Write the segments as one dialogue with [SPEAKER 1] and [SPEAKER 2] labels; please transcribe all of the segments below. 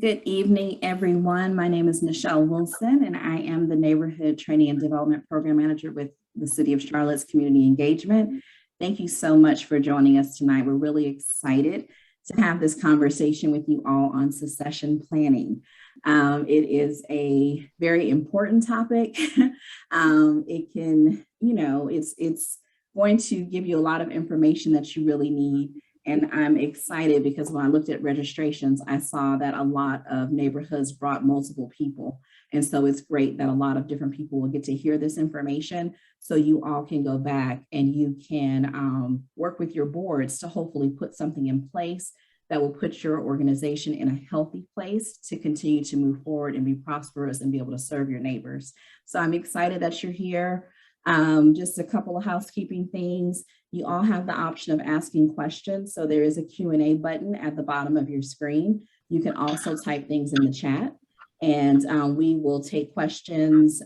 [SPEAKER 1] Good evening, everyone. My name is Nichelle Wilson, and I am the Neighborhood Training and Development Program Manager with the City of Charlotte's Community Engagement. Thank you so much for joining us tonight. We're really excited to have this conversation with you all on succession planning. It is a very important topic. It can, it's going to give you a lot of information that you really need. And I'm excited because when I looked at registrations, I saw that a lot of neighborhoods brought multiple people. And so it's great that a lot of different people will get to hear this information so you all can go back and you can work with your boards to hopefully put something in place that will put your organization in a healthy place to continue to move forward and be prosperous and be able to serve your neighbors. So I'm excited that you're here. Just a couple of housekeeping things. You all have the option of asking questions. So there is a Q&A button at the bottom of your screen. You can also type things in the chat, and we will take questions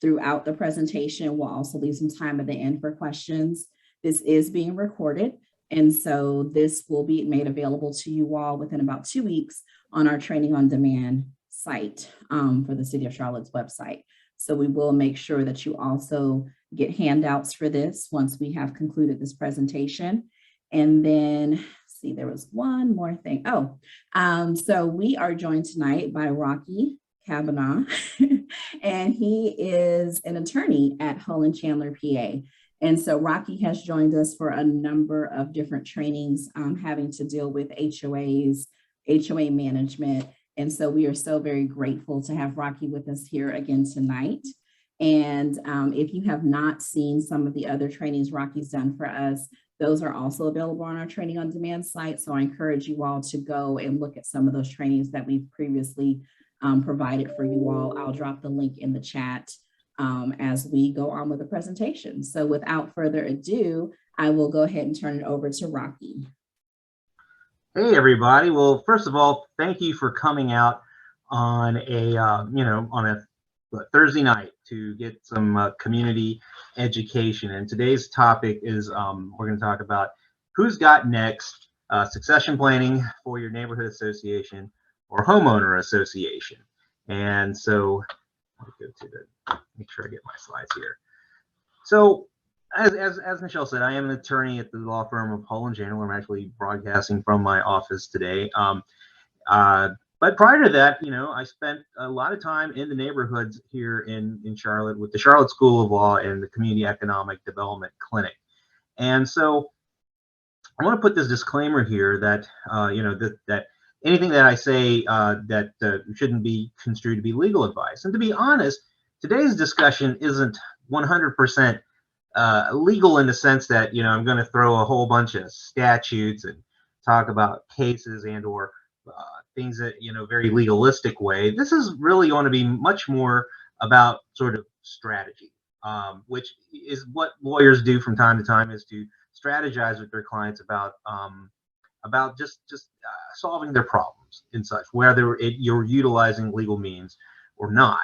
[SPEAKER 1] throughout the presentation. We'll also leave some time at the end for questions. This is being recorded, and so this will be made available to you all within about 2 weeks on our Training on Demand site for the City of Charlotte's website. So we will make sure that you also get handouts for this once we have concluded this presentation. And then, see, there was one more thing. So we are joined tonight by Rocky Kavanaugh, and he is an attorney at Hull & Chandler, PA. And so Rocky has joined us for a number of different trainings having to deal with HOAs, HOA management. And so we are so very grateful to have Rocky with us here again tonight. And if you have not seen some of the other trainings Rocky's done for us, those are also available on our Training on Demand site. So I encourage you all to go and look at some of those trainings that we've previously provided for you all. I'll drop the link in the chat as we go on with the presentation. So without further ado, I will go ahead and turn it over to Rocky.
[SPEAKER 2] Hey everybody! Well, first of all, thank you for coming out on a Thursday night to get some community education. And today's topic is we're going to talk about who's got next succession planning for your neighborhood association or homeowner association. And so let me go to make sure I get my slides here. So as Michelle said, I am an attorney at the law firm of Hull & Chandler. I'm actually broadcasting from my office today. But prior to that, I spent a lot of time in the neighborhoods here in Charlotte with the Charlotte School of Law and the Community Economic Development Clinic. And so I want to put this disclaimer here that, that anything that I say that shouldn't be construed to be legal advice. And to be honest, today's discussion isn't 100% legal in the sense that, I'm going to throw a whole bunch of statutes and talk about cases and or things that, very legalistic way. This is really going to be much more about sort of strategy, which is what lawyers do from time to time, is to strategize with their clients about just solving their problems and such, whether you're utilizing legal means or not.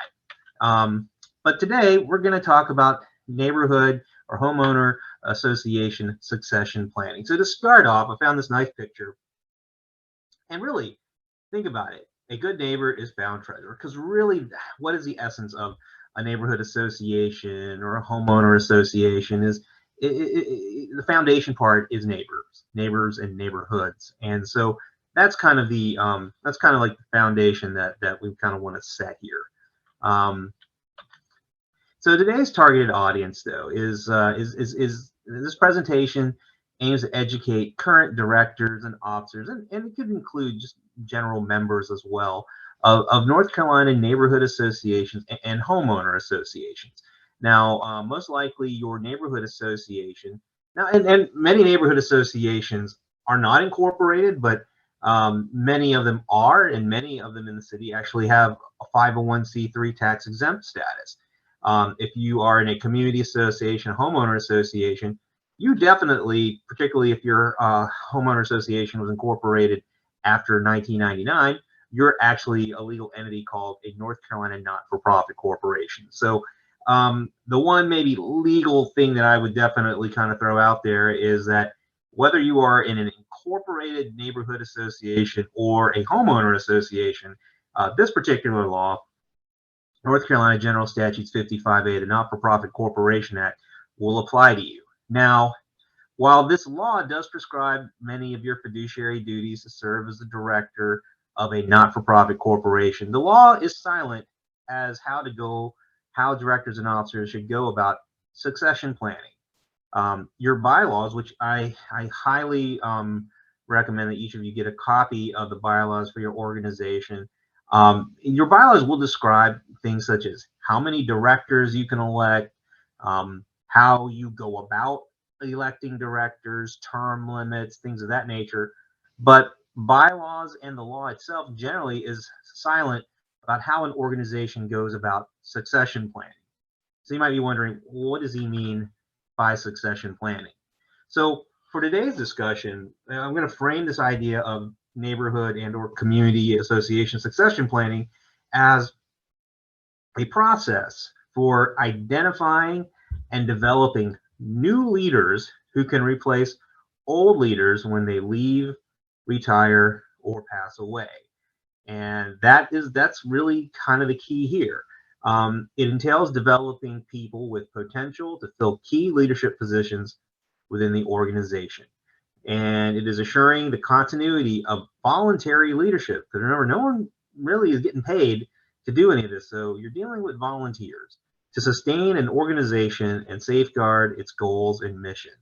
[SPEAKER 2] But today we're going to talk about neighborhood or homeowner association succession planning. So to start off, I found this nice picture, and really think about it. A good neighbor is found treasure, because really, what is the essence of a neighborhood association or a homeowner association? Is the foundation part is neighbors and neighborhoods. And so that's kind of the like the foundation that we kind of want to set here. So today's targeted audience, though, is this presentation aims to educate current directors and officers, and it could include just general members as well, of North Carolina neighborhood associations and homeowner associations. Now, most likely your neighborhood association, now, and many neighborhood associations are not incorporated, but many of them are, and many of them in the city actually have a 501c3 tax exempt status. If you are in a community association, homeowner association, you definitely, particularly if your homeowner association was incorporated after 1999, you're actually a legal entity called a North Carolina not-for-profit corporation. So the one maybe legal thing that I would definitely kind of throw out there is that whether you are in an incorporated neighborhood association or a homeowner association, this particular law, North Carolina General Statutes 55A, the Not-for-Profit Corporation Act, will apply to you. Now, while this law does prescribe many of your fiduciary duties to serve as the director of a not-for-profit corporation, the law is silent as how directors and officers should go about succession planning. Your bylaws, which I highly recommend that each of you get a copy of the bylaws for your organization. Your bylaws will describe things such as how many directors you can elect, how you go about electing directors, term limits, things of that nature. But bylaws and the law itself generally is silent about how an organization goes about succession planning. So you might be wondering, what does he mean by succession planning? So for today's discussion, I'm going to frame this idea of neighborhood and or community association succession planning as a process for identifying and developing new leaders who can replace old leaders when they leave, retire, or pass away. And that's really kind of the key here. It entails developing people with potential to fill key leadership positions within the organization. And it is assuring the continuity of voluntary leadership. Because remember, no one really is getting paid to do any of this. So you're dealing with volunteers to sustain an organization and safeguard its goals and mission.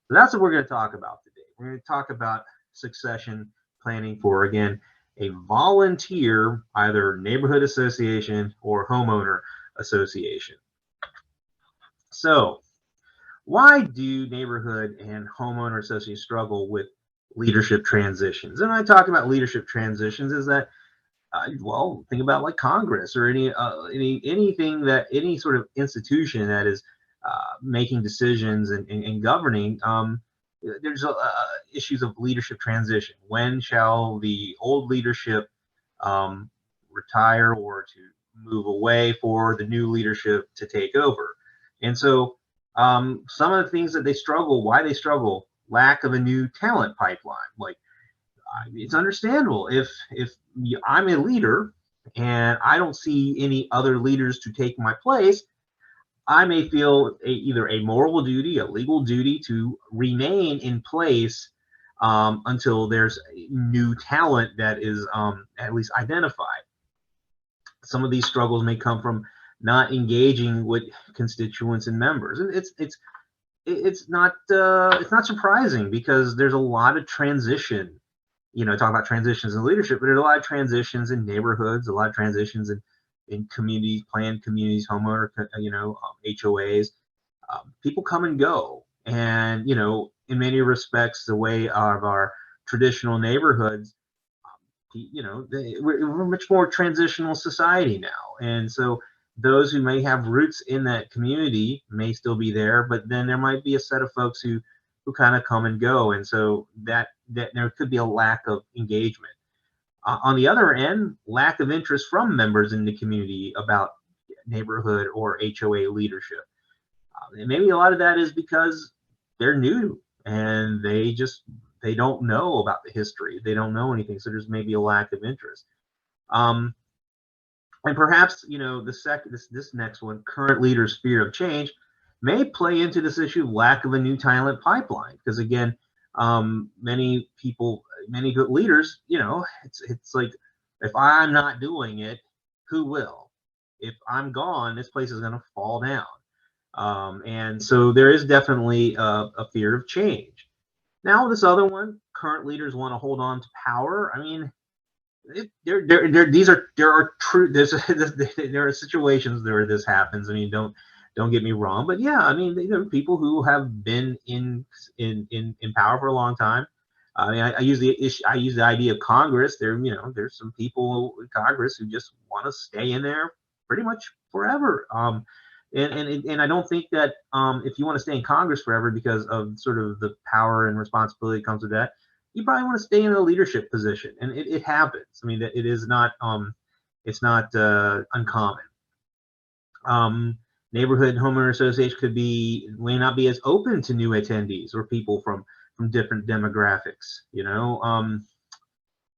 [SPEAKER 2] So that's what we're going to talk about today. We're going to talk about succession planning for, again, a volunteer, either neighborhood association or homeowner association. So why do neighborhood and homeowner associations struggle with leadership transitions? And I talk about leadership transitions is that, well, think about like Congress or anything that any sort of institution that is making decisions and governing. There's issues of leadership transition. When shall the old leadership retire or to move away for the new leadership to take over? And so some of the things that why they struggle, lack of a new talent pipeline. Like, it's understandable if I'm a leader and I don't see any other leaders to take my place, I may feel either a moral duty, a legal duty to remain in place until there's new talent that is at least identified. Some of these struggles may come from not engaging with constituents and members, and it's not surprising because there's a lot of transition. Talk about transitions in leadership, but there's a lot of transitions in neighborhoods, a lot of transitions in communities, planned communities, homeowner, HOAs. People come and go, and in many respects, the way of our traditional neighborhoods, we're a much more transitional society now, and so those who may have roots in that community may still be there, but then there might be a set of folks who kind of come and go, and so that there could be a lack of engagement. On the other end, lack of interest from members in the community about neighborhood or HOA leadership. And maybe a lot of that is because they're new and they don't know about the history. They don't know anything, so there's maybe a lack of interest. And perhaps this next one, current leaders' fear of change, may play into this issue of lack of a new talent pipeline. Because again, many good leaders, it's like, if I'm not doing it, who will? If I'm gone, this place is going to fall down. And so there is definitely a fear of change. Now, this other one, current leaders want to hold on to power. I mean, there are situations where this happens. I mean, don't get me wrong, but yeah, I mean, there are people who have been in power for a long time. I mean, I use the idea of Congress. There's some people in Congress who just want to stay in there pretty much forever. And I don't think that if you want to stay in Congress forever because of sort of the power and responsibility that comes with that, you probably want to stay in a leadership position, and it happens. I mean, it is not it's not uncommon. Neighborhood homeowner association may not be as open to new attendees or people from from different demographics.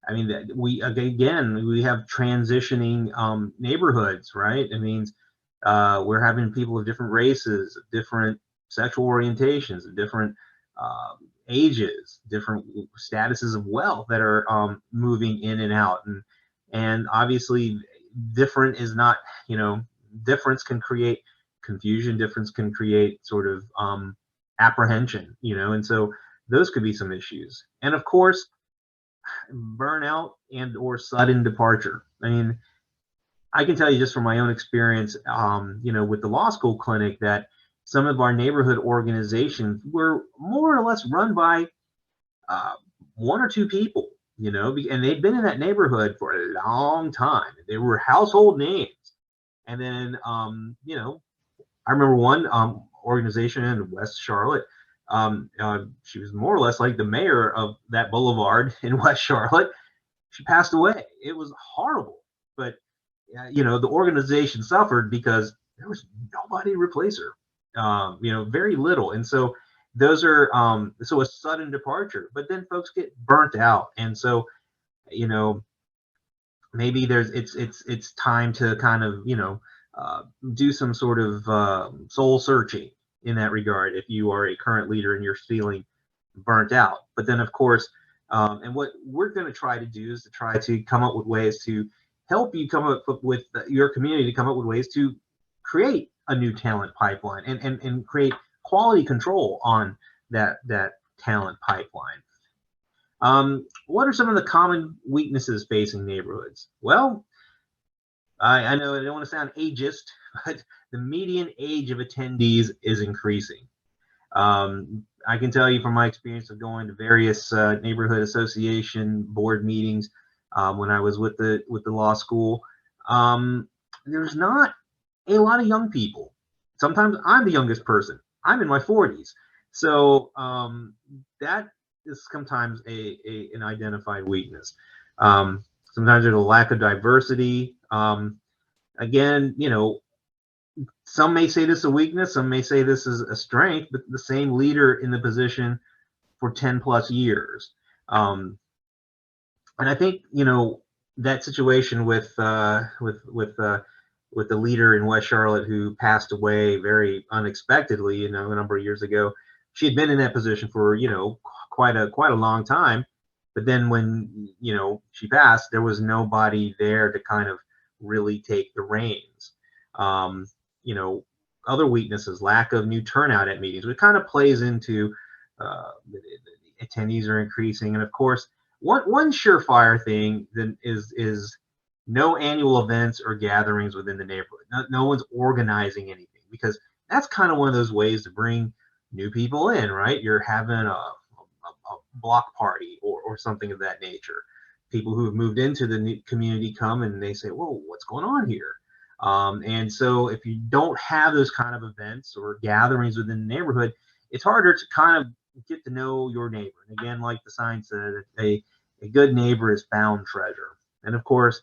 [SPEAKER 2] I mean, we have transitioning neighborhoods, right? It means we're having people of different races, different sexual orientations, different ages, different statuses of wealth that are moving in and out, and obviously, different is not, difference can create confusion. Difference can create sort of apprehension, and so those could be some issues. And of course, burnout and or sudden departure. I mean, I can tell you just from my own experience, with the law school clinic, that some of our neighborhood organizations were more or less run by uh, one or two people, and they'd been in that neighborhood for a long time. They were household names. And then, I remember one organization in West Charlotte. She was more or less like the mayor of that boulevard in West Charlotte. She passed away. It was horrible, but the organization suffered because there was nobody to replace her. Very little, and so those are so a sudden departure. But then folks get burnt out, and so you know maybe it's time to kind of do some sort of soul searching in that regard if you are a current leader and you're feeling burnt out. But then of course, and what we're going to try to do is to try to come up with ways to help you come up with your community to come up with ways to create a new talent pipeline and create quality control on that talent pipeline. What are some of the common weaknesses facing neighborhoods? Well, I know I don't want to sound ageist, but the median age of attendees is increasing. I can tell you from my experience of going to various neighborhood association board meetings when I was with the law school, there's not a lot of young people. Sometimes I'm the youngest person. I'm in my 40s, so that is sometimes an identified weakness. Sometimes there's a lack of diversity. Again, some may say this is a weakness, some may say this is a strength, but the same leader in the position for 10 plus years. And I think, that situation with the leader in West Charlotte who passed away very unexpectedly, a number of years ago. She had been in that position for, quite a long time. But then when, she passed, there was nobody there to kind of really take the reins. Other weaknesses, lack of new turnout at meetings, which kind of plays into the attendees are increasing. And of course, one surefire thing then is no annual events or gatherings within the neighborhood. No one's organizing anything, because that's kind of one of those ways to bring new people in, right? You're having a block party or something of that nature. People who have moved into the community come and they say, whoa, what's going on here? And so if you don't have those kind of events or gatherings within the neighborhood, it's harder to kind of get to know your neighbor. And again, like the sign said, a good neighbor is found treasure. And of course,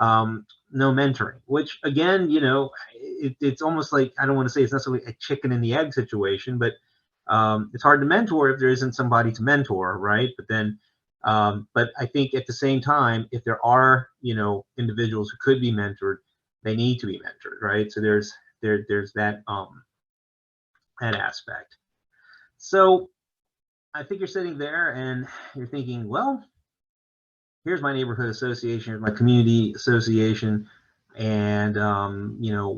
[SPEAKER 2] no mentoring, which again, it's almost like, I don't want to say it's necessarily a chicken and the egg situation, but it's hard to mentor if there isn't somebody to mentor, right? But then, but I think at the same time, if there are, individuals who could be mentored, they need to be mentored, right? So there's that that aspect. So I think you're sitting there and you're thinking, well, here's my neighborhood association, here's my community association, and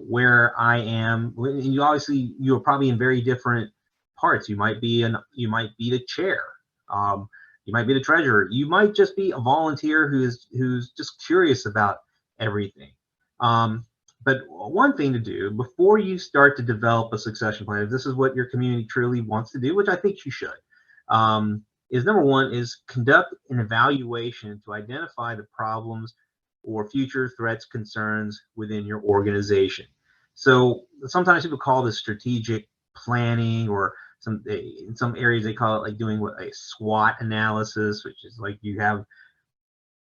[SPEAKER 2] where I am. You're probably in very different parts. You might be the chair. You might be the treasurer. You might just be a volunteer who's just curious about everything. But one thing to do before you start to develop a succession plan, if this is what your community truly wants to do, which I think you should, is number one is conduct an evaluation to identify the problems or future threats, concerns within your organization. So sometimes people call this strategic planning, or in some areas they call it like doing a SWOT analysis, which is like you have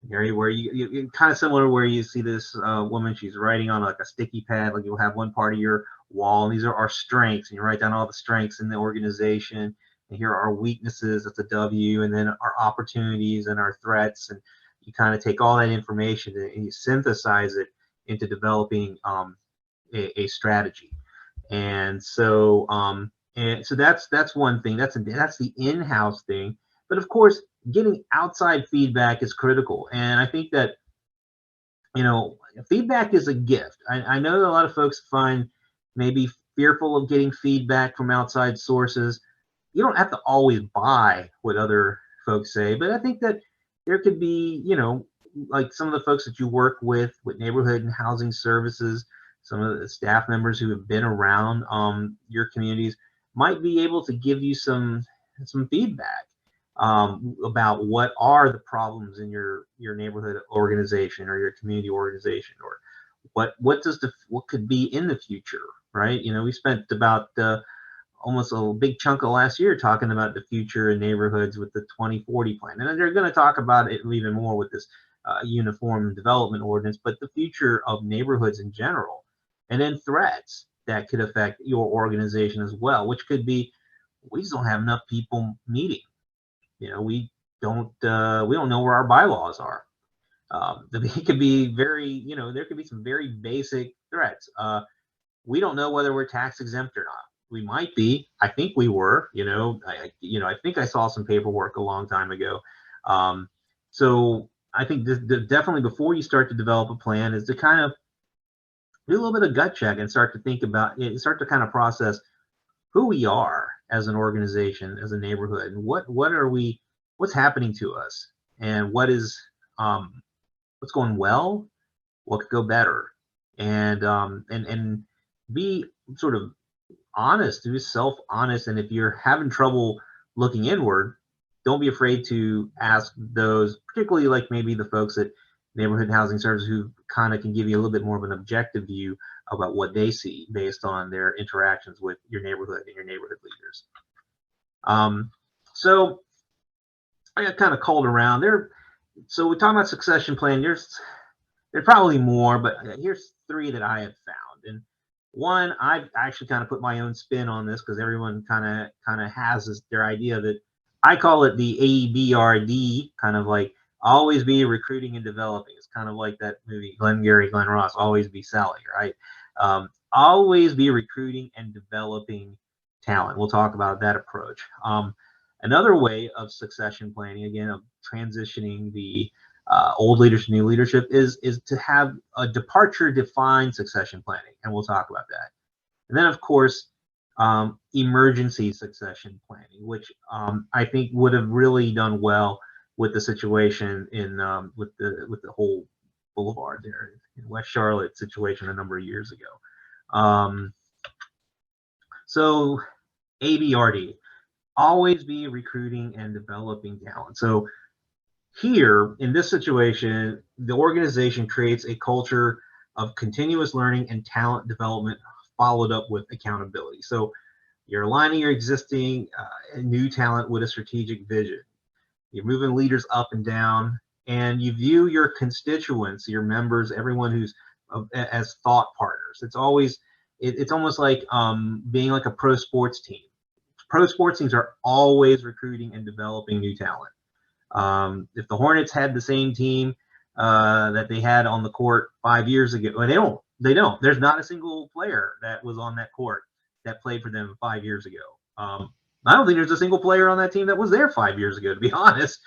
[SPEAKER 2] an area where you kind of similar where you see this woman, she's writing on like a sticky pad, like you'll have one part of your wall, and these are our strengths, and you write down all the strengths in the organization, and here are our weaknesses, that's a W, and then our opportunities and our threats, and you kind of take all that information and you synthesize it into developing a strategy. And so that's one thing. That's the in-house thing. But of course, getting outside feedback is critical. And I think that, feedback is a gift. I know that a lot of folks find maybe fearful of getting feedback from outside sources. You don't have to always buy what other folks say, but I think that there could be, like some of the folks that you work with neighborhood and housing services, some of the staff members who have been around your communities might be able to give you some feedback about what are the problems in your neighborhood organization or your community organization, or what could be in the future, right? We spent about almost a big chunk of last year talking about the future in neighborhoods with the 2040 plan, and they're going to talk about it even more with this uniform development ordinance, but the future of neighborhoods in general, and then threats that could affect your organization as well, which could be, we just don't have enough people meeting. We don't know where our bylaws are. It could be there could be some very basic threats. We don't know whether we're tax exempt or not. We might be. I think we were. I think I saw some paperwork a long time ago. So I think definitely before you start to develop a plan is to kind of do a little bit of gut check and start to think about it, start to kind of process who we are as an organization, as a neighborhood, and what's happening to us, and what's going well, what could go better, and be sort of honest, be self-honest. And if you're having trouble looking inward, don't be afraid to ask those, particularly like maybe the folks at neighborhood housing services, who kind of can give you a little bit more of an objective view about what they see based on their interactions with your neighborhood and your neighborhood leaders. So I got kind of called around there. So we talk about succession plan. There's probably more, but here's 3 that I have found. And one, I've actually kind of put my own spin on this, because everyone kind of has their idea that I call it the ABRD, kind of like always be recruiting and developing. It's kind of like that movie Glenn Ross, Always Be Sally, right? Always be recruiting and developing talent. We'll talk about that approach. Another way of succession planning, again, of transitioning the old leadership to new leadership, is to have a departure-defined succession planning, and we'll talk about that. And then, of course, emergency succession planning, which I think would have really done well with the situation with the whole boulevard there in West Charlotte situation a number of years ago. So ABRD, always be recruiting and developing talent. So here in this situation, the organization creates a culture of continuous learning and talent development, followed up with accountability. So you're aligning your existing new talent with a strategic vision. You're moving leaders up and down, and you view your constituents, your members, everyone who's as thought partners. It's almost like being like a pro sports team. Pro sports teams are always recruiting and developing new talent. If the Hornets had the same team that they had on the court 5 years ago, well, they don't. There's not a single player that was on that court that played for them 5 years ago. I don't think there's a single player on that team that was there 5 years ago, to be honest.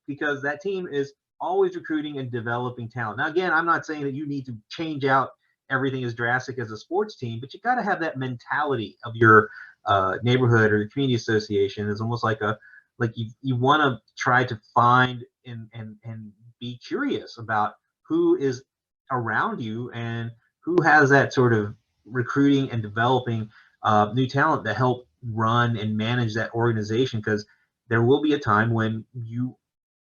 [SPEAKER 2] Because that team is always recruiting and developing talent. Now, again, I'm not saying that you need to change out everything as drastic as a sports team, but you got to have that mentality of your neighborhood or the community association. It's almost like you want to try to find and be curious about who is around you and who has that sort of recruiting and developing new talent to help run and manage that organization, because there will be a time when you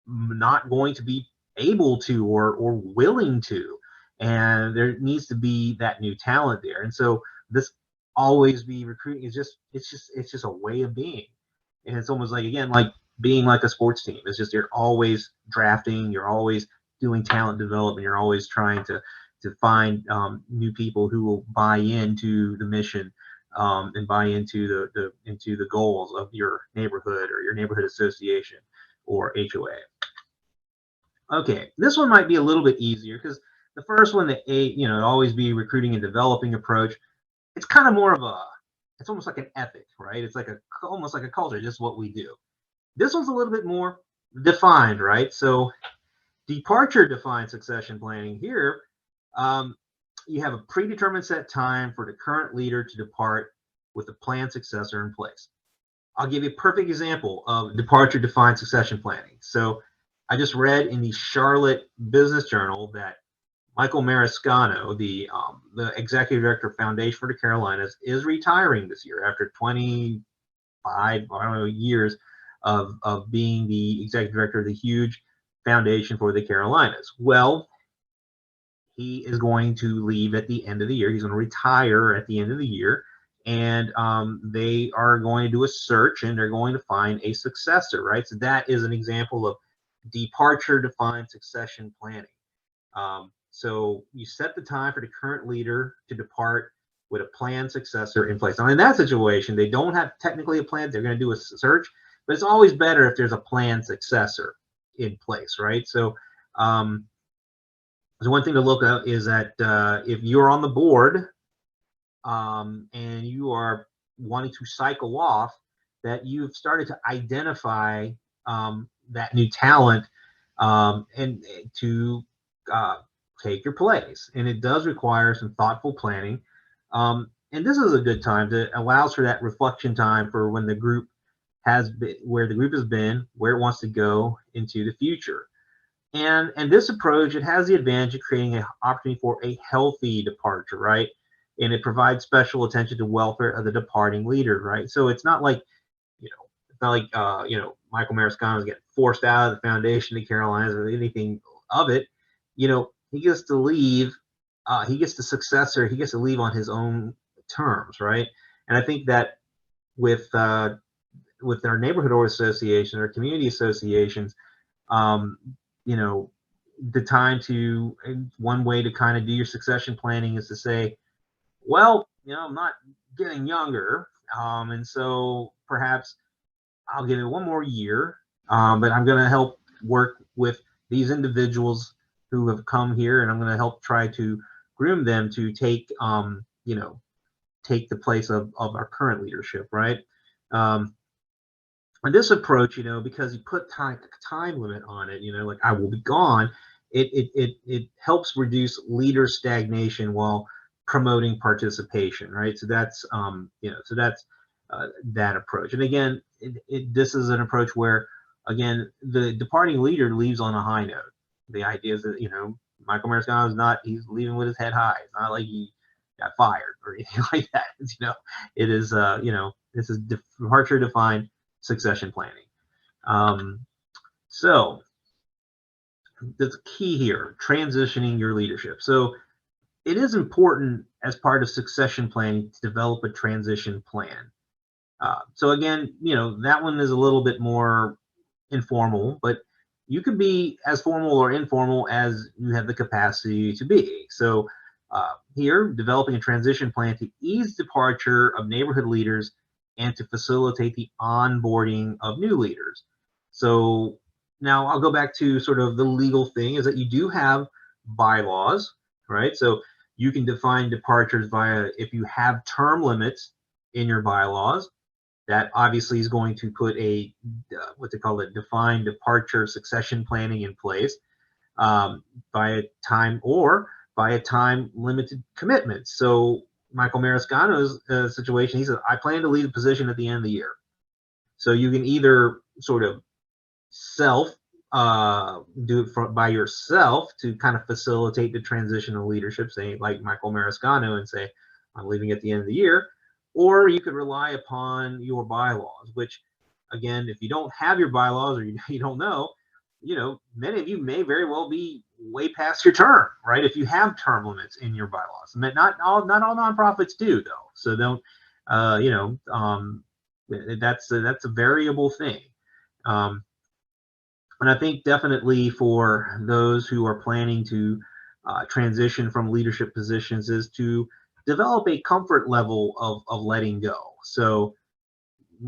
[SPEAKER 2] not going to be able to or willing to, and there needs to be that new talent there. And so this always be recruiting is it's just a way of being. And it's almost like, again, like being like a sports team. It's just you're always drafting, you're always doing talent development, you're always trying to find new people who will buy into the mission and buy into the goals of your neighborhood or your neighborhood association or HOA. Okay, this one might be a little bit easier because the first one, always be recruiting and developing approach. It's kind of more of it's almost like an ethic, right? It's like almost like a culture, just what we do. This one's a little bit more defined, right? So departure defined succession planning here, you have a predetermined set time for the current leader to depart with a planned successor in place. I'll give you a perfect example of departure defined succession planning. So I just read in the Charlotte Business Journal that Michael Mariscano, the executive director of Foundation for the Carolinas, is retiring this year after 25, years of being the executive director of the huge Foundation for the Carolinas. Well, he is going to leave at the end of the year. He's going to retire at the end of the year, and they are going to do a search, and they're going to find a successor, right? So that is an example of departure defined succession planning. So you set the time for the current leader to depart with a planned successor in place. Now, in that situation, they don't have technically a plan. They're going to do a search, but it's always better if there's a planned successor in place, right? So there's one thing to look at is that if you're on the board and you are wanting to cycle off, that you've started to identify that new talent and to take your place. And it does require some thoughtful planning. And this is a good time that allows for that reflection time for when the group has been, where the group has been, where it wants to go into the future. And this approach, it has the advantage of creating an opportunity for a healthy departure, right? And it provides special attention to welfare of the departing leader, right? So it's not like, it's not like, Michael Mariscano is getting forced out of the Foundation of the Carolinas or anything of it. He gets to leave. He gets the successor. He gets to leave on his own terms, right? And I think that with our neighborhood association or community associations, the time to, one way to kind of do your succession planning is to say, well, I'm not getting younger, and so perhaps I'll give it one more year, but I'm going to help work with these individuals who have come here, and I'm going to help try to groom them to take, take the place of our current leadership, right? And this approach, because you put time limit on it, like I will be gone, it helps reduce leader stagnation while promoting participation, right? So that's that approach. And again, this is an approach where, again, the departing leader leaves on a high note. The idea is that Michael Mariscano he's leaving with his head high. It's not like he got fired or anything like that. It is this is departure defined succession planning. So the key here, transitioning your leadership. So it is important as part of succession planning to develop a transition plan. So again, that one is a little bit more informal, but you can be as formal or informal as you have the capacity to be. So here, developing a transition plan to ease departure of neighborhood leaders and to facilitate the onboarding of new leaders. So now I'll go back to sort of the legal thing is that you do have bylaws, right? So you can define departures if you have term limits in your bylaws. That obviously is going to put a what they call it, defined departure succession planning in place by a time limited commitment. So Michael Mariscano's situation, he says, I plan to leave the position at the end of the year. So you can either sort of do it by yourself to kind of facilitate the transition of leadership, saying like Michael Mariscano, and say, I'm leaving at the end of the year. Or you could rely upon your bylaws, which, again, if you don't have your bylaws or you don't know, many of you may very well be way past your term, right? If you have term limits in your bylaws. Not all nonprofits do, though. So don't, that's a variable thing. And I think definitely for those who are planning to transition from leadership positions is to develop a comfort level of letting go. So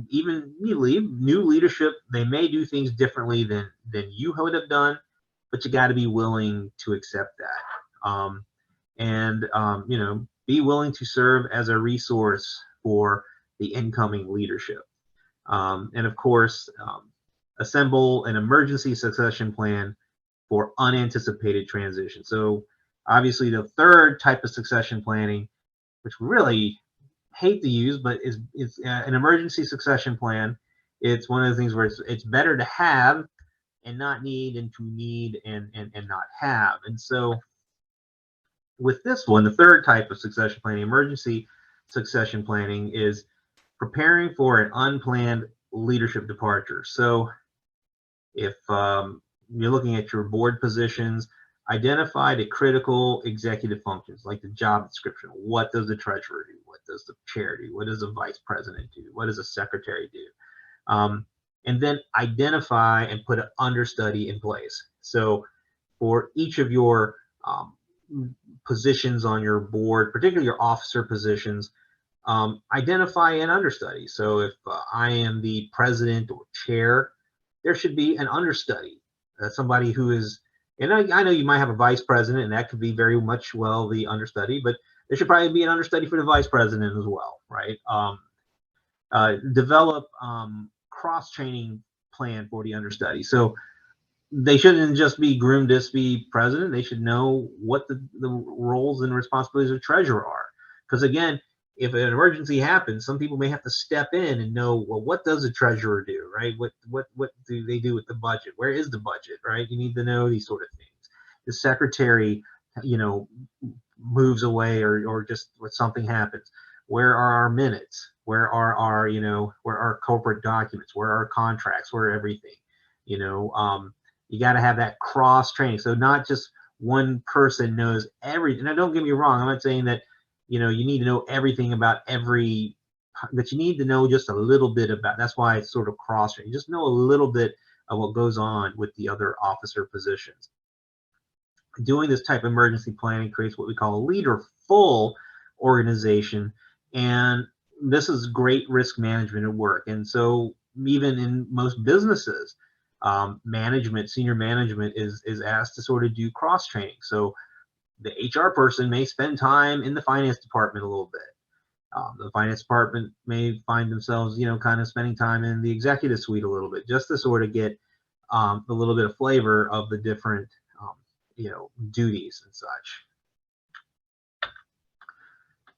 [SPEAKER 2] even new leadership, they may do things differently than you would have done, but you got to be willing to accept that. Be willing to serve as a resource for the incoming leadership. And of course, assemble an emergency succession plan for unanticipated transition. So obviously the third type of succession planning, which we really hate to use, but is an emergency succession plan. It's one of the things where it's better to have and not need, and to need and not have. And so with this one, the third type of succession planning, emergency succession planning, is preparing for an unplanned leadership departure. So if you're looking at your board positions, identify the critical executive functions, like the job description. What does the treasurer do? What does the chair do? What does the vice president do? What does the secretary do? And then identify and put an understudy in place. So for each of your positions on your board, particularly your officer positions, identify an understudy. So if I am the president or chair, there should be an understudy, somebody who is, and I know you might have a vice president, and that could be very much the understudy, but there should probably be an understudy for the vice president as well, right? Develop cross-training plan for the understudy. So they shouldn't just be groomed to be president. They should know what the roles and responsibilities of treasurer are. Because again, if an emergency happens, some people may have to step in and know, well, what does a treasurer do, right? What do they do with the budget? Where is the budget, right? You need to know these sort of things. The secretary, moves away or just when something happens. Where are our minutes? Where are our corporate documents? Where are our contracts? Where are everything? You got to have that cross training. So not just one person knows everything. Now, don't get me wrong. I'm not saying that you need to know everything about every, but you need to know just a little bit about. That's why it's sort of cross training. Just know a little bit of what goes on with the other officer positions. Doing this type of emergency planning creates what we call a leader-full organization, and this is great risk management at work. And so even in most businesses, senior management is asked to sort of do cross training. So the HR person may spend time in the finance department a little bit. The finance department may find themselves, kind of spending time in the executive suite a little bit, just to sort of get a little bit of flavor of the different, duties and such.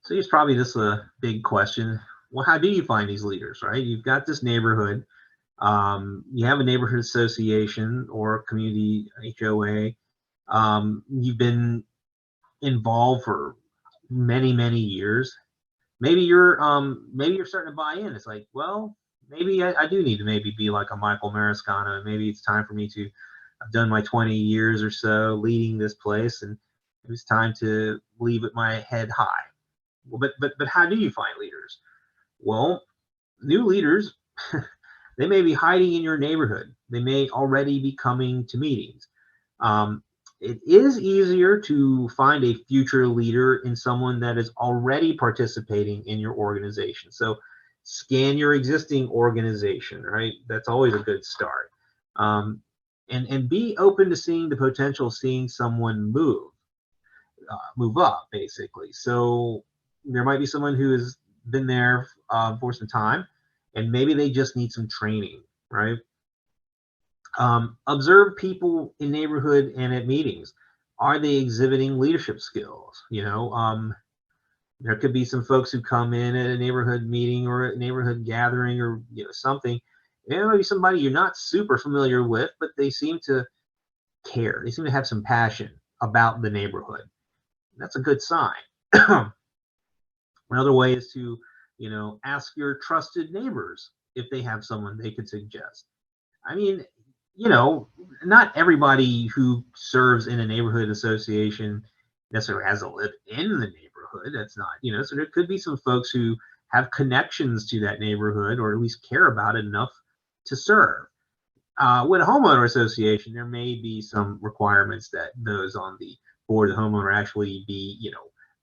[SPEAKER 2] So here's probably this a big question. Well, how do you find these leaders, right? You've got this neighborhood. You have a neighborhood association or community HOA. You've been involved for many, many years. Maybe you're starting to buy in. It's like, well, maybe I do need to maybe be like a Michael Mariscano. Maybe it's time for me to. I've done my 20 years or so leading this place, and it was time to leave with my head high. Well, but how do you find leaders? Well, new leaders, they may be hiding in your neighborhood. They may already be coming to meetings. It is easier to find a future leader in someone that is already participating in your organization. So scan your existing organization, right? That's always a good start. And be open to seeing the potential of seeing someone move up, basically. So there might be someone who has been there for some time, and maybe they just need some training, right? Observe people in neighborhood and at meetings. Are they exhibiting leadership skills? There could be some folks who come in at a neighborhood meeting or a neighborhood gathering or something. There might be somebody you're not super familiar with, but they seem to care. They seem to have some passion about the neighborhood. That's a good sign. Another way is to, ask your trusted neighbors if they have someone they could suggest. I mean, not everybody who serves in a neighborhood association necessarily has to live in the neighborhood. That's not, so there could be some folks who have connections to that neighborhood or at least care about it enough to serve. With a homeowner association, there may be some requirements that those on the board of the homeowner actually be,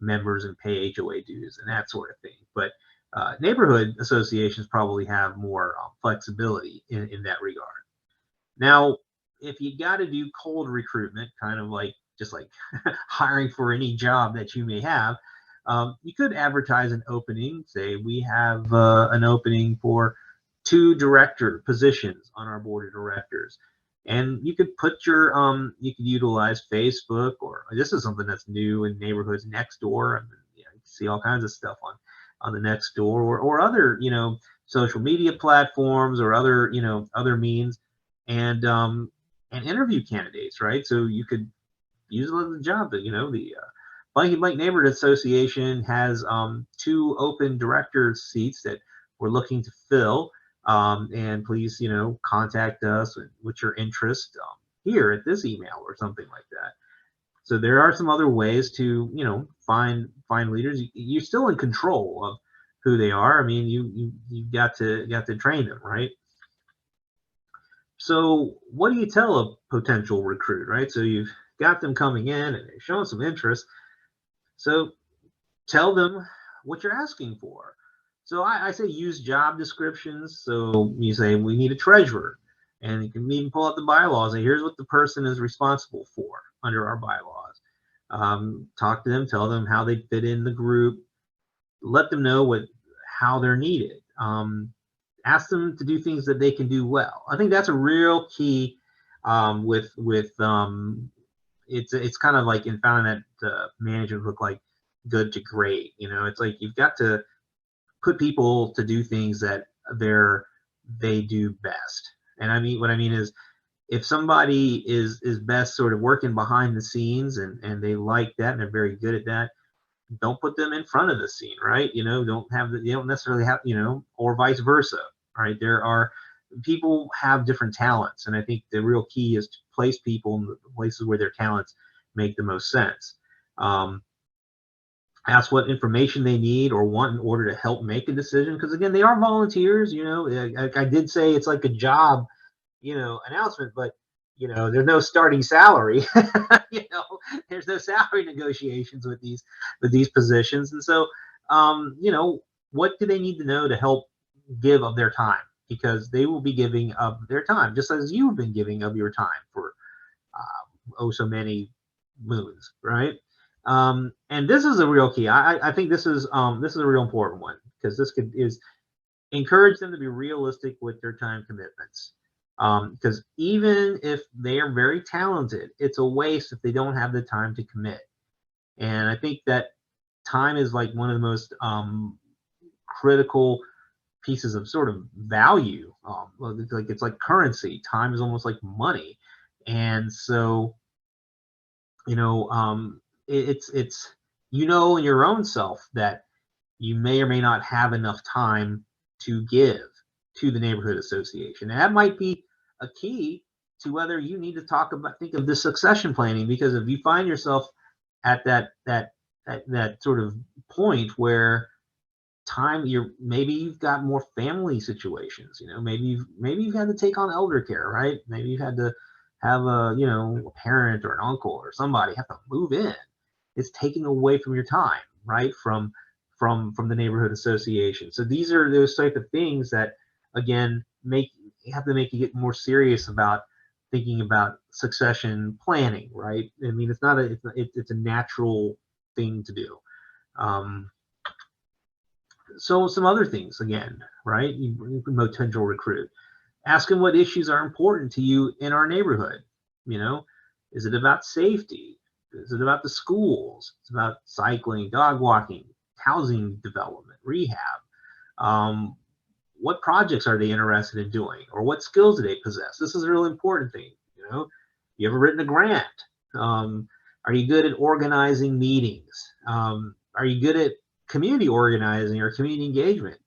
[SPEAKER 2] members and pay HOA dues and that sort of thing. But neighborhood associations probably have more flexibility in that regard. Now, if you got to do cold recruitment, kind of like just like hiring for any job that you may have, you could advertise an opening. Say we have an opening for 2 director positions on our board of directors, and you could put your you could utilize Facebook, or this is something that's new in neighborhoods next door. And you can see all kinds of stuff on the next door, or other social media platforms, or other other means, and interview candidates, right? So you could use it as a job. That the Blanky Blank Neighborhood Association has 2 open director seats that we're looking to fill, and please contact us with your interest here at this email or something like that. So there are some other ways to find leaders. You're still in control of who they are. I mean, you got to train them, right? So what do you tell a potential recruit, right? So you've got them coming in and they're showing some interest. So tell them what you're asking for. So I say use job descriptions. So you say we need a treasurer, and you can even pull out the bylaws and here's what the person is responsible for under our bylaws. Talk to them, tell them how they fit in the group, let them know how they're needed. Ask them to do things that they can do well. I think that's a real key with it's kind of like in finding that managers look like good to great. It's like you've got to put people to do things that they do best. And what I mean is, if somebody is best sort of working behind the scenes and they like that and they're very good at that, don't put them in front of the scene, right? You don't necessarily have, or vice versa, right? People have different talents, and I think the real key is to place people in the places where their talents make the most sense. Ask what information they need or want in order to help make a decision, because again, they are volunteers. I did say it's like a job announcement, but there's no starting salary. There's no salary negotiations with these positions. And so what do they need to know to help give of their time? Because they will be giving of their time, just as you've been giving of your time for so many moons, right? And this is a real key. I think this is a real important one, because this is encourage them to be realistic with their time commitments. Because even if they are very talented, it's a waste if they don't have the time to commit. And I think that time is like one of the most critical pieces of sort of value. It's like currency. Time is almost like money. And so, it's in your own self that you may or may not have enough time to give to the neighborhood association. And that might be a key to whether you need to think of the succession planning, because if you find yourself at that sort of point where maybe you've got more family situations, maybe you've had to take on elder care, right? Maybe you've had to have a parent or an uncle or somebody have to move in. It's taking away from your time, right? From the neighborhood association. So these are those type of things that, again, have to make you get more serious about thinking about succession planning, right? I mean, it's a natural thing to do. So some other things, again, right? You can potential recruit. Ask them what issues are important to you in our neighborhood. Is it about safety? Is it about the schools? It's about cycling, dog walking, housing development, rehab. What projects are they interested in doing, or what skills do they possess? This is a really important thing. You ever written a grant? Are you good at organizing meetings? Are you good at community organizing or community engagement?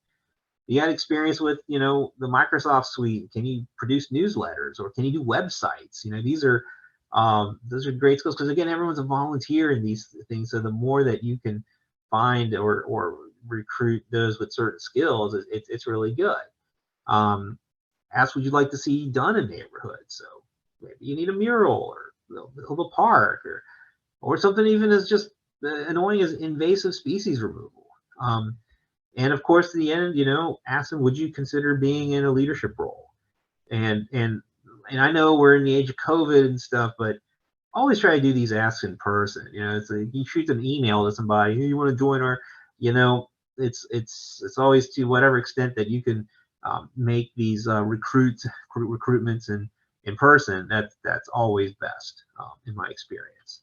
[SPEAKER 2] You got experience with the Microsoft suite? Can you produce newsletters, or can you do websites? Those are great skills, because again, everyone's a volunteer in these things. So the more that you can find or recruit those with certain skills, it's really good. Ask what you'd like to see done in neighborhoods. So maybe you need a mural, or build a park, or something even as just the annoying is invasive species removal. And of course, in the end, ask them, would you consider being in a leadership role? And I know we're in the age of COVID and stuff, but always try to do these asks in person. It's you shoot an email to somebody, hey, you want to join our, you know, it's always to whatever extent that you can make these recruitments in person. That's always best in my experience.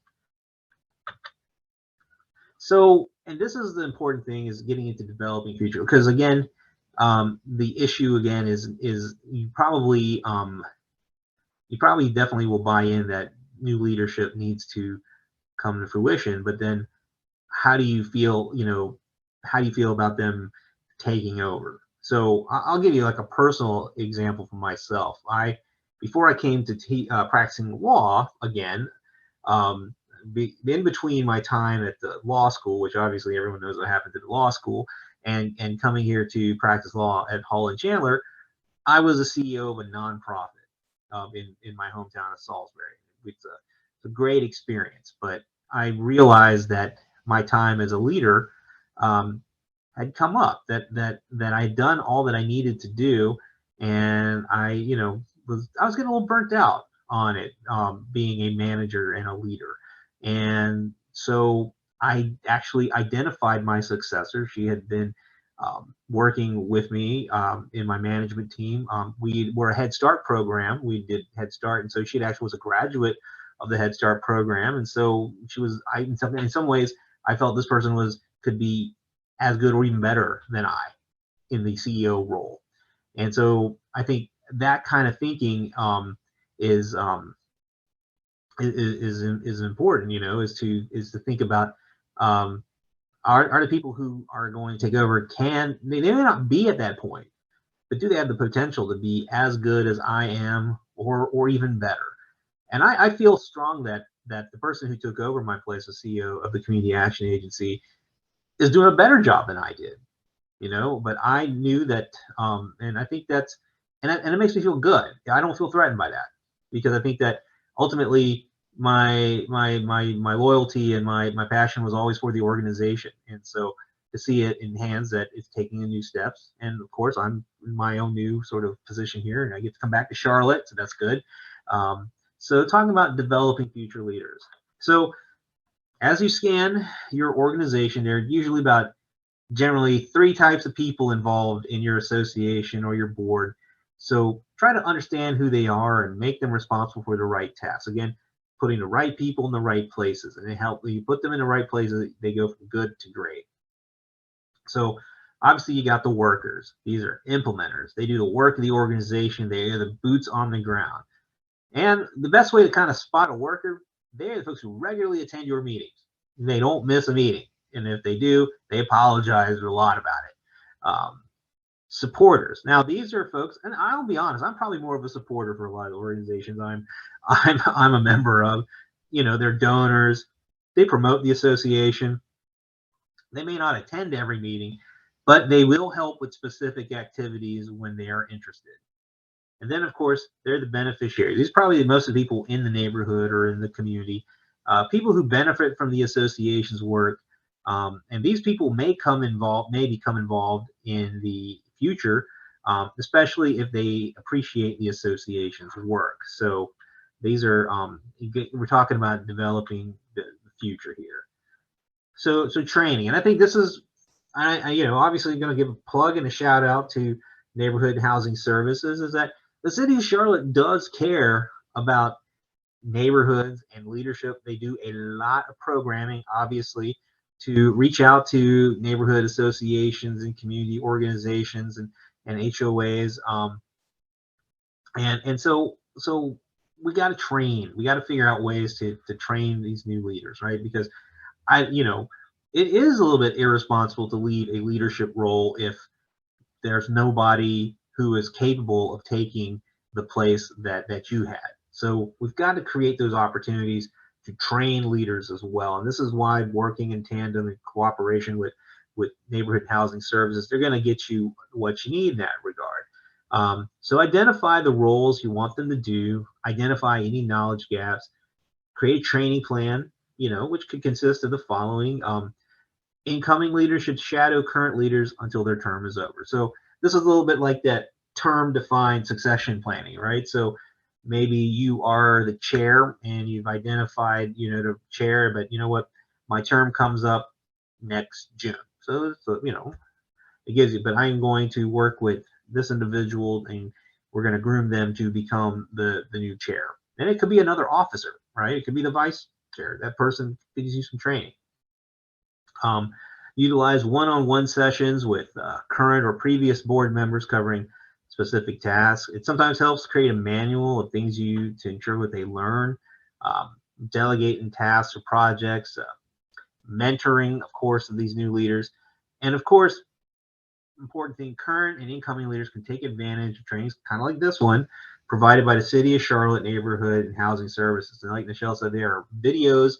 [SPEAKER 2] So, and this is the important thing, is getting into developing future, because again, the issue again is you probably definitely will buy in that new leadership needs to come to fruition, but then how do you feel, how do you feel about them taking over? So I'll give you like a personal example for myself. Before I came to practicing law again, um, in between my time at the law school, which obviously everyone knows what happened to the law school, and coming here to practice law at Hall and Chandler, I was a CEO of a nonprofit in my hometown of Salisbury. It's a great experience, but I realized that my time as a leader had come up, that I'd done all that I needed to do, and I was getting a little burnt out on it, being a manager and a leader. And so I actually identified my successor. She had been working with me in my management team. We were a Head Start program. We did Head Start, and so she actually was a graduate of the Head Start program. And so she was, in some ways, I felt this person could be as good or even better than I in the CEO role. And so I think that kind of thinking is is important. Is to think about, are the people who are going to take over, they may not be at that point, but do they have the potential to be as good as I am, or even better? And I feel strong that the person who took over my place as CEO of the Community Action Agency is doing a better job than I did. But I knew that, and I think and it makes me feel good. I don't feel threatened by that, because I think that ultimately my loyalty and my passion was always for the organization. And so to see it in hands that it's taking the new steps, and of course I'm in my own new sort of position here, and I get to come back to Charlotte, so that's good. So talking about developing future leaders. So as you scan your organization, there are usually about generally 3 types of people involved in your association or your board. So try to understand who they are and make them responsible for the right tasks. Again, putting the right people in the right places, and you put them in the right places, they go from good to great. So obviously you got the workers. These are implementers. They do the work of the organization. They are the boots on the ground. And the best way to kind of spot a worker, they're the folks who regularly attend your meetings. They don't miss a meeting. And if they do, they apologize a lot about it. Supporters. Now, these are folks, and I'll be honest, I'm probably more of a supporter for a lot of the organizations I'm a member of. They're donors. They promote the association. They may not attend every meeting, but they will help with specific activities when they are interested. And then, of course, they're the beneficiaries. These are probably most of the people in the neighborhood or in the community, people who benefit from the association's work. And these people may become involved in the future, especially if they appreciate the association's work. So these are, we're talking about developing the future here. So training, and I think this is, obviously going to give a plug and a shout out to Neighborhood Housing Services, is that the city of Charlotte does care about neighborhoods and leadership. They do a lot of programming, obviously, to reach out to neighborhood associations and community organizations and HOAs. And so we got to train. We got to figure out ways to train these new leaders, right? Because it is a little bit irresponsible to leave a leadership role if there's nobody who is capable of taking the place that you had. So we've got to create those opportunities to train leaders as well. And this is why working in tandem and cooperation with Neighborhood Housing Services, they're going to get you what you need in that regard. So identify the roles you want them to do, identify any knowledge gaps, create a training plan, which could consist of the following. Incoming leaders should shadow current leaders until their term is over. So this is a little bit like that term defined succession planning, right? So maybe you are the chair and you've identified, the chair, but you know what, my term comes up next June. So it gives you, but I'm going to work with this individual and we're going to groom them to become the new chair. And it could be another officer, right? It could be the vice chair. That person could use some training. Utilize one-on-one sessions with current or previous board members covering specific tasks. It sometimes helps create a manual of things to ensure what they learn. Delegating tasks or projects, mentoring, of course, of these new leaders. And of course, important thing, current and incoming leaders can take advantage of trainings, kind of like this one, provided by the City of Charlotte Neighborhood and Housing Services. And like Nichelle said, there are videos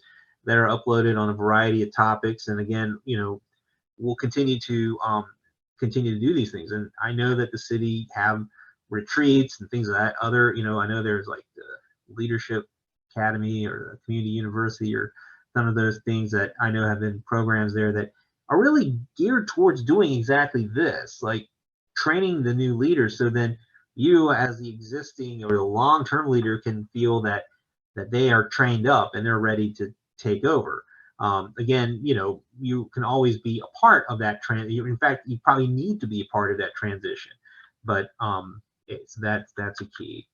[SPEAKER 2] that are uploaded on a variety of topics. And again, we'll continue to do these things. And I know that the city have retreats and things of that other, I know there's like the Leadership Academy or the Community University or some of those things that I know have been programs there that are really geared towards doing exactly this, like training the new leaders. So then you as the existing or the long-term leader can feel that they are trained up and they're ready to take over. Again, you can always be a part of that in fact, you probably need to be a part of that transition, but that's a key.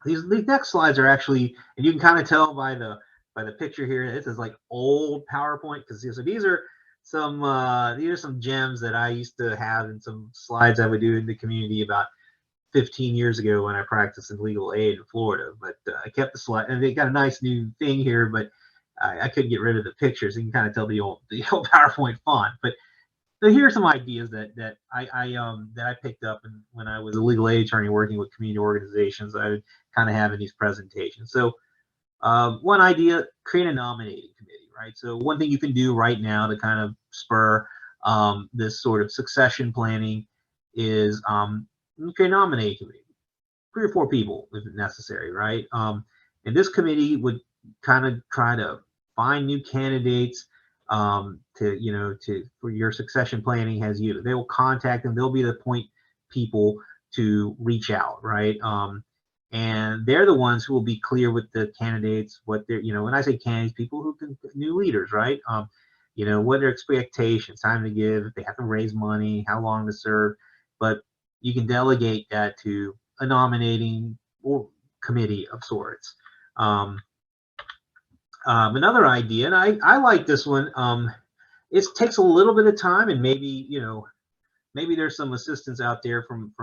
[SPEAKER 2] These next slides are actually, and you can kind of tell by the picture here, this is like old PowerPoint, because so these are some gems that I used to have in some slides I would do in the community about 15 years ago when I practiced in legal aid in Florida. But I kept the slide, and they got a nice new thing here, but I couldn't get rid of the pictures. You can kind of tell the old PowerPoint font. But so here are some ideas that I picked up when I was a legal aid attorney working with community organizations. I would kind of have in these presentations. So one idea, create a nominating committee, right? So one thing you can do right now to kind of spur this sort of succession planning is create a nominating committee, 3 or 4 people if necessary, right? And this committee would kind of try to find new candidates for your succession planning. They will contact them. They'll be the point people to reach out, right? And they're the ones who will be clear with the candidates, what they're, when I say candidates, people who can, new leaders, right? What their expectations, time to give, if they have to raise money, how long to serve. But you can delegate that to a nominating or committee of sorts. Another idea, and I like this one, it takes a little bit of time, and maybe there's some assistance out there from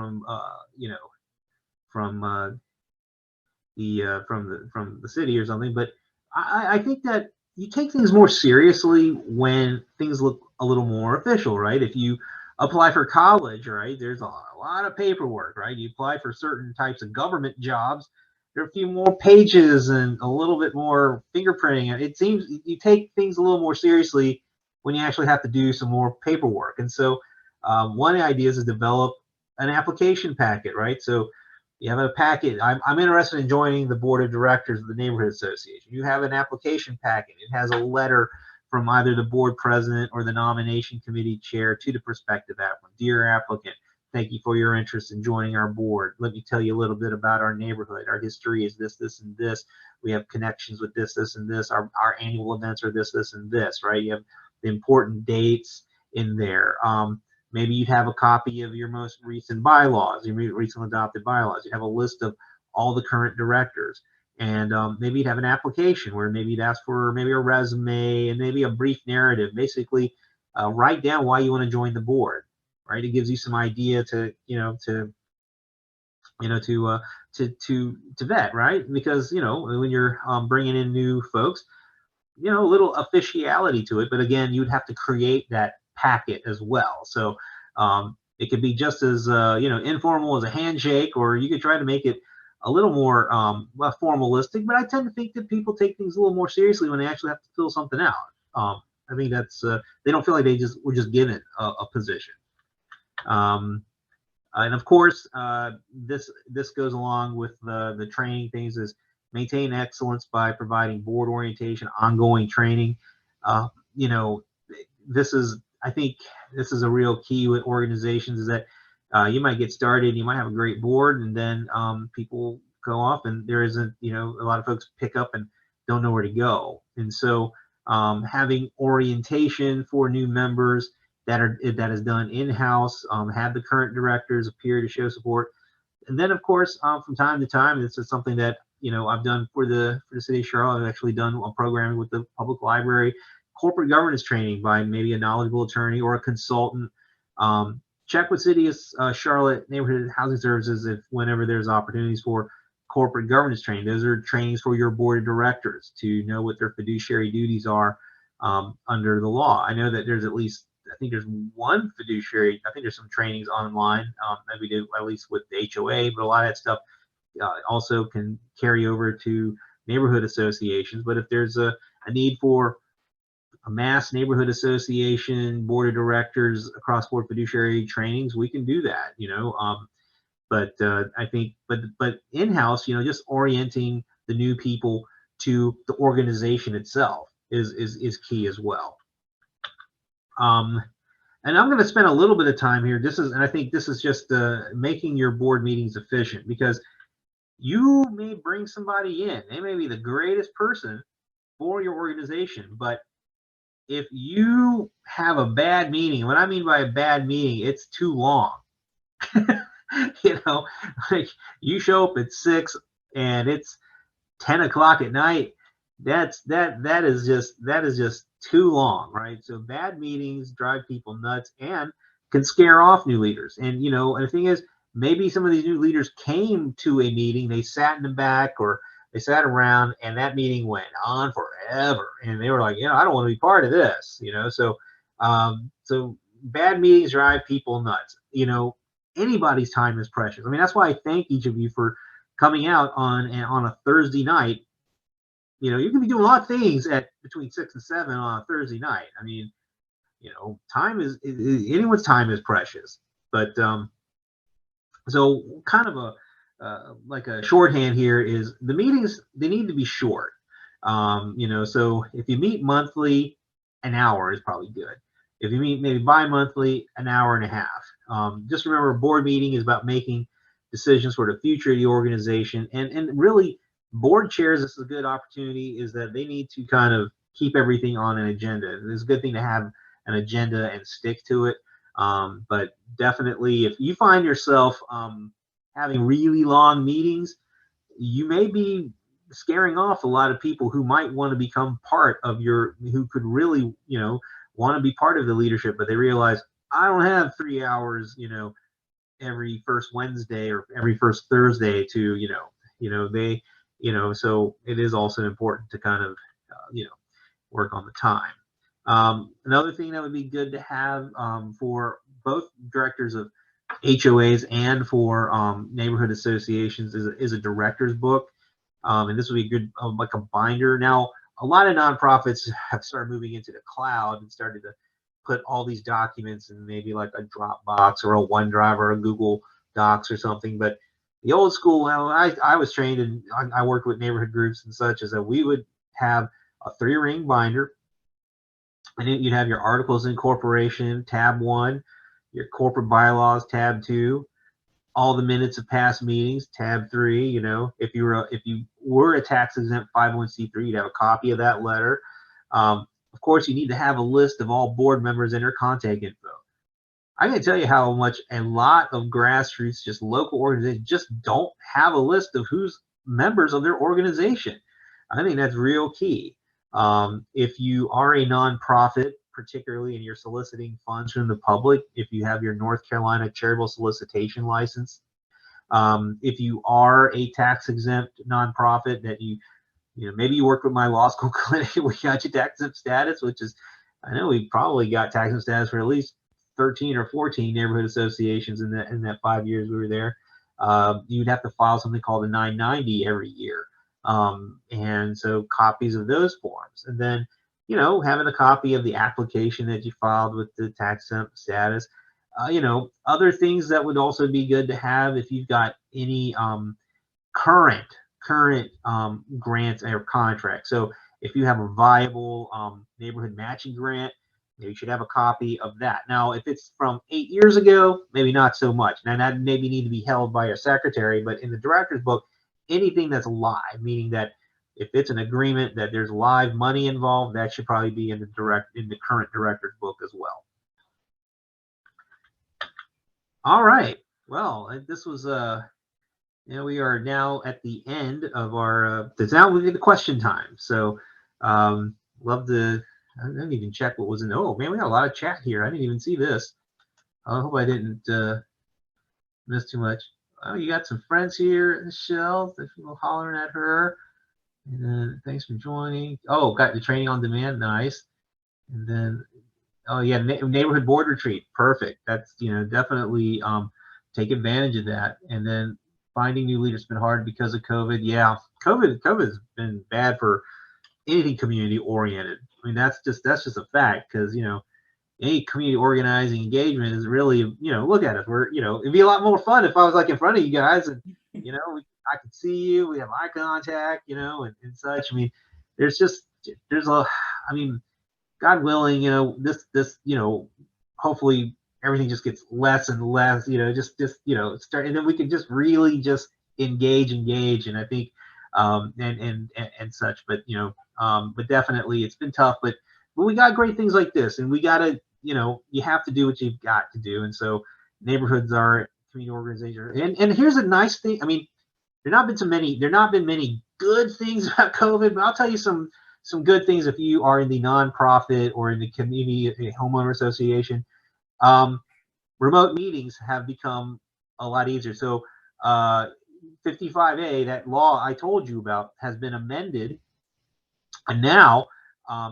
[SPEAKER 2] the city or something, but I think that you take things more seriously when things look a little more official, right? If you apply for college, right, there's a lot of paperwork, right? You apply for certain types of government jobs, there are a few more pages and a little bit more fingerprinting. It seems you take things a little more seriously when you actually have to do some more paperwork. And so one idea is to develop an application packet, right? So you have a packet. I'm interested in joining the board of directors of the neighborhood association. You have an application packet. It has a letter from either the board president or the nomination committee chair to the prospective applicant. Dear applicant, thank you for your interest in joining our board. Let me tell you a little bit about our neighborhood. Our history is this, this, and this. We have connections with this, this, and this. Our annual events are this, this, and this, right? You have the important dates in there. Maybe you have a copy of your most recent bylaws, your recently adopted bylaws. You have a list of all the current directors. And maybe you'd have an application where maybe you'd ask for maybe a resume and maybe a brief narrative. Basically, write down why you want to join the board, right? It gives you some idea to vet, right? Because when you're bringing in new folks, a little officiality to it. But again, you'd have to create that packet as well. So it could be just as informal as a handshake, or you could try to make it a little more formalistic. But I tend to think that people take things a little more seriously when they actually have to fill something out. I think that's they don't feel like they were just given a position. And of course, this goes along with the training things. Is maintain excellence by providing board orientation, ongoing training. You know, I think this is a real key with organizations, is that you might get started, you might have a great board, and then people go off and there isn't, a lot of folks pick up and don't know where to go. And so having orientation for new members that is done in-house, have the current directors appear to show support. And then, of course, from time to time, this is something that I've done for the city of Charlotte. I've actually done a programming with the public library, corporate governance training by maybe a knowledgeable attorney or a consultant. Check with City of Charlotte Neighborhood Housing Services if whenever there's opportunities for corporate governance training. Those are trainings for your board of directors to know what their fiduciary duties are under the law. I know that there's at least, I think there's one fiduciary, I think there's some trainings online that we do at least with the HOA, but a lot of that stuff also can carry over to neighborhood associations. But if there's a need for a mass neighborhood association board of directors across board fiduciary trainings, we can do that, but I think, but in-house, just orienting the new people to the organization itself is key as well. And I'm going to spend a little bit of time here. And I think this is just making your board meetings efficient, because you may bring somebody in. They may be the greatest person for your organization, but if you have a bad meeting, what I mean by a bad meeting, it's too long. Like you show up at 6 and it's 10 o'clock at night. That is just too long, right? So bad meetings drive people nuts and can scare off new leaders. And and the thing is, maybe some of these new leaders came to a meeting, they sat in the back or they sat around, and that meeting went on forever, and they were like, I don't want to be part of this, So bad meetings drive people nuts. Anybody's time is precious. I mean, that's why I thank each of you for coming out on a Thursday night. You can be doing a lot of things at between 6 and 7 on a Thursday night. I mean, time is anyone's time is precious. But so kind of a like a shorthand here is the meetings, they need to be short. So if you meet monthly, an hour is probably good. If you meet maybe bi-monthly, an hour and a half. Just remember, a board meeting is about making decisions for the future of the organization. And really, board chairs, this is a good opportunity, is that they need to kind of keep everything on an agenda. It's a good thing to have an agenda and stick to it. But definitely, if you find yourself having really long meetings, you may be scaring off a lot of people who might want to become part of who could really, want to be part of the leadership, but they realize, I don't have 3 hours, every first Wednesday or every first Thursday to, so it is also important to kind of, work on the time. Another thing that would be good to have for both directors of HOAs and for neighborhood associations is a director's book. And this would be good, like a binder. Now, a lot of nonprofits have started moving into the cloud and started to put all these documents in maybe like a Dropbox or a OneDrive or a Google Docs or something. But the old school, I was trained and I worked with neighborhood groups and such, is that we would have a 3-ring binder, and then you'd have your articles of incorporation, tab 1, your corporate bylaws, tab 2, all the minutes of past meetings, tab 3. If you were a tax exempt 501c3, you'd have a copy of that letter. Of course, you need to have a list of all board members and their contact info. I can tell you how much a lot of grassroots, just local organizations, just don't have a list of who's members of their organization. I think that's real key. If you are a nonprofit, particularly, and you're soliciting funds from the public, if you have your North Carolina charitable solicitation license, if you are a tax exempt nonprofit that maybe you work with my law school clinic, we got you tax exempt status, which is, I know we probably got tax exempt status for at least 13 or 14 neighborhood associations in that 5 years we were there. You'd have to file something called a 990 every year. And so copies of those forms, and then having a copy of the application that you filed with the tax exempt status. Other things that would also be good to have, if you've got any current current grants or contracts. So if you have a viable neighborhood matching grant, you should have a copy of that. Now, if it's from 8 years ago, maybe not so much. Now, that maybe need to be held by a secretary, but in the director's book, anything that's live, meaning that if it's an agreement that there's live money involved, that should probably be in the current director's book as well. All right. Well, this was we are now at the end of our. Now we get the question time. So, love to. I didn't even check what was in. Oh man, we got a lot of chat here. I didn't even see this. I hope I didn't miss too much. Oh, you got some friends here, Michelle. There's people hollering at her. And then thanks for joining. Oh, got the training on demand. Nice. And then, oh yeah, neighborhood board retreat. Perfect. That's definitely take advantage of that. And then finding new leaders has been hard because of COVID. Yeah, COVID has been bad for anything community oriented. I mean, that's just a fact, because any community organizing engagement is really, look at us. We're, it'd be a lot more fun if I was like in front of you guys and, I could see you, we have eye contact, and such. I mean, there's I mean, God willing, this, hopefully everything just gets less and less, start, and then we can just really just engage. And I think, and such, but, but definitely it's been tough, but we got great things like this, and we gotta, you have to do what you've got to do. And so neighborhoods are community organizations. And here's a nice thing. I mean, there not been many good things about COVID, but I'll tell you some good things if you are in the nonprofit or in the community homeowner association. Remote meetings have become a lot easier. So 55A, that law I told you about, has been amended, and now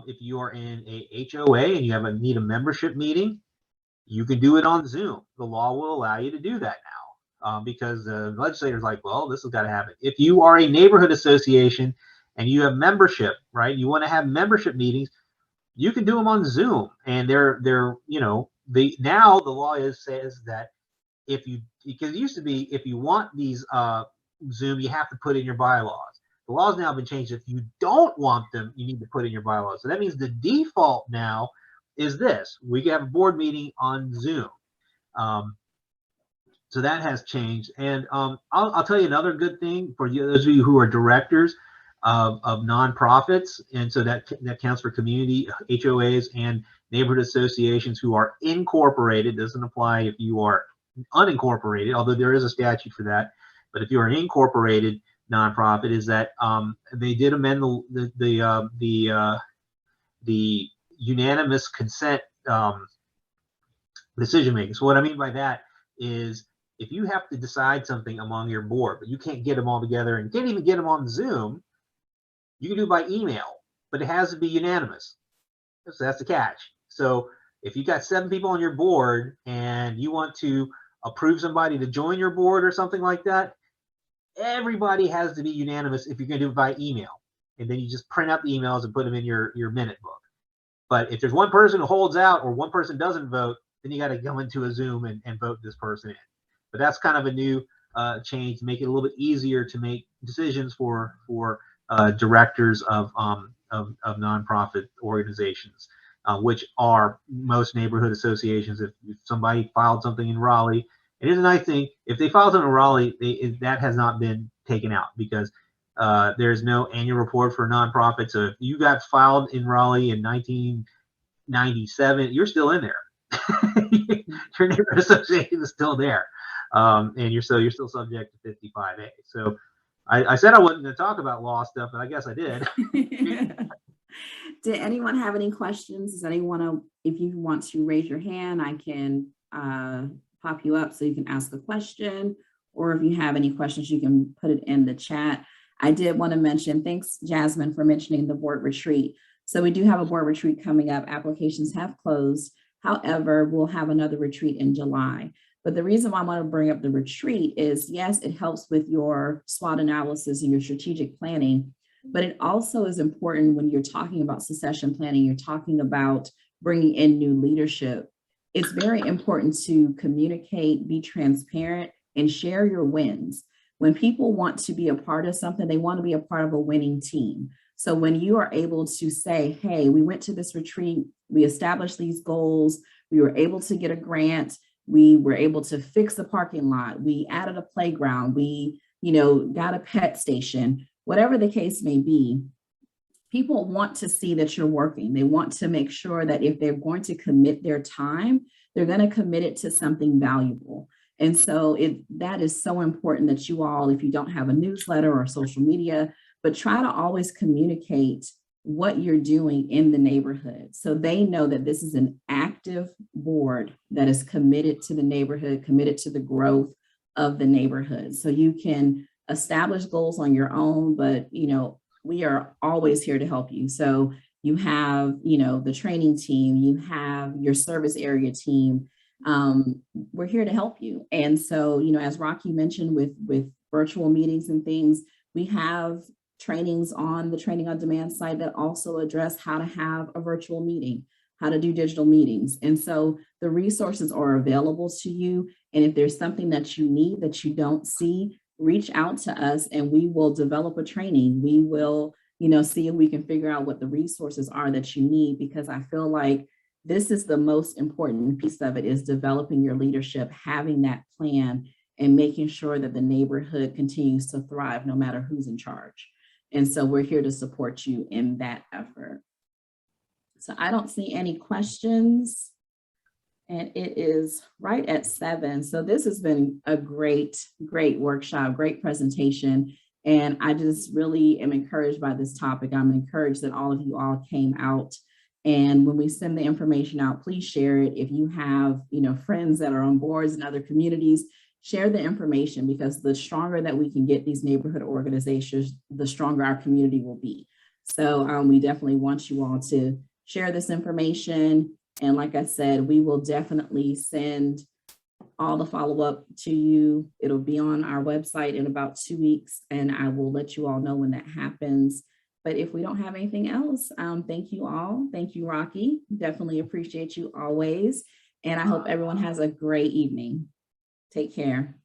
[SPEAKER 2] if you are in a HOA and you need a membership meeting, you can do it on Zoom. The law will allow you to do that now, because the legislator's like, well, this has got to happen. If you are a neighborhood association and you have membership, right? You want to have membership meetings, you can do them on Zoom. And now the law says that because it used to be, if you want these Zoom, you have to put in your bylaws. The law's now been changed. If you don't want them, you need to put in your bylaws. So that means the default now is this: we have a board meeting on Zoom. So that has changed. And I'll tell you another good thing for those of you who are directors of nonprofits, and so that counts for community HOAs and neighborhood associations who are incorporated. Doesn't apply if you are unincorporated, although there is a statute for that. But if you're an incorporated nonprofit, is that they did amend the unanimous consent decision making. So what I mean by that is, if you have to decide something among your board, but you can't get them all together and can't even get them on Zoom, you can do it by email, but it has to be unanimous. So that's the catch. So if you got 7 people on your board and you want to approve somebody to join your board or something like that, everybody has to be unanimous if you're going to do it by email. And then you just print out the emails and put them in your minute book. But if there's one person who holds out or one person doesn't vote, then you got to go into a Zoom and vote this person in. But that's kind of a new change to make it a little bit easier to make decisions for directors of nonprofit organizations, which are most neighborhood associations. If somebody filed something in Raleigh, it is a nice thing. If they filed something in Raleigh, that has not been taken out, because there's no annual report for a nonprofit. So if you got filed in Raleigh in 1997, you're still in there. Your neighborhood association is still there, and you're still subject to 55A. So I said I wasn't going to talk about law stuff, but I guess I did.
[SPEAKER 1] Did anyone have any questions? Does anyone, if you want to raise your hand, I can pop you up so you can ask a question, or if you have any questions, you can put it in the chat. I did want to mention, thanks Jasmine for mentioning the board retreat. So we do have a board retreat coming up. Applications have closed. However, we'll have another retreat in July. But the reason why I want to bring up the retreat is, yes, it helps with your SWOT analysis and your strategic planning, but it also is important when you're talking about succession planning, you're talking about bringing in new leadership. It's very important to communicate, be transparent, and share your wins. When people want to be a part of something, they want to be a part of a winning team. So when you are able to say, hey, we went to this retreat, we established these goals, we were able to get a grant, we were able to fix the parking lot, we added a playground, we, got a pet station, whatever the case may be, people want to see that you're working. They want to make sure that if they're going to commit their time, they're going to commit it to something valuable. And so that is so important that you all, if you don't have a newsletter or social media, but try to always communicate what you're doing in the neighborhood so they know that this is an active board that is committed to the neighborhood, committed to the growth of the neighborhood. So you can establish goals on your own, but we are always here to help you. So you have, the training team, you have your service area team. We're here to help you. And so, as Rocky mentioned with virtual meetings and things, we have trainings on the Training on Demand site that also address how to have a virtual meeting, how to do digital meetings. And so the resources are available to you. And if there's something that you need that you don't see, reach out to us and we will develop a training. We will, see if we can figure out what the resources are that you need, because I feel like this is the most important piece of it, is developing your leadership, having that plan and making sure that the neighborhood continues to thrive no matter who's in charge. And so we're here to support you in that effort. So I don't see any questions. And it is right at 7. So this has been a great workshop, great presentation. And I just really am encouraged by this topic. I'm encouraged that all of you all came out. And when we send the information out, please share it. If you have, friends that are on boards in other communities, share the information, because the stronger that we can get these neighborhood organizations, the stronger our community will be. So we definitely want you all to share this information. And like I said, we will definitely send all the follow-up to you. It'll be on our website in about 2 weeks, and I will let you all know when that happens. But if we don't have anything else, thank you all. Thank you, Rocky. Definitely appreciate you always. And I hope everyone has a great evening. Take care.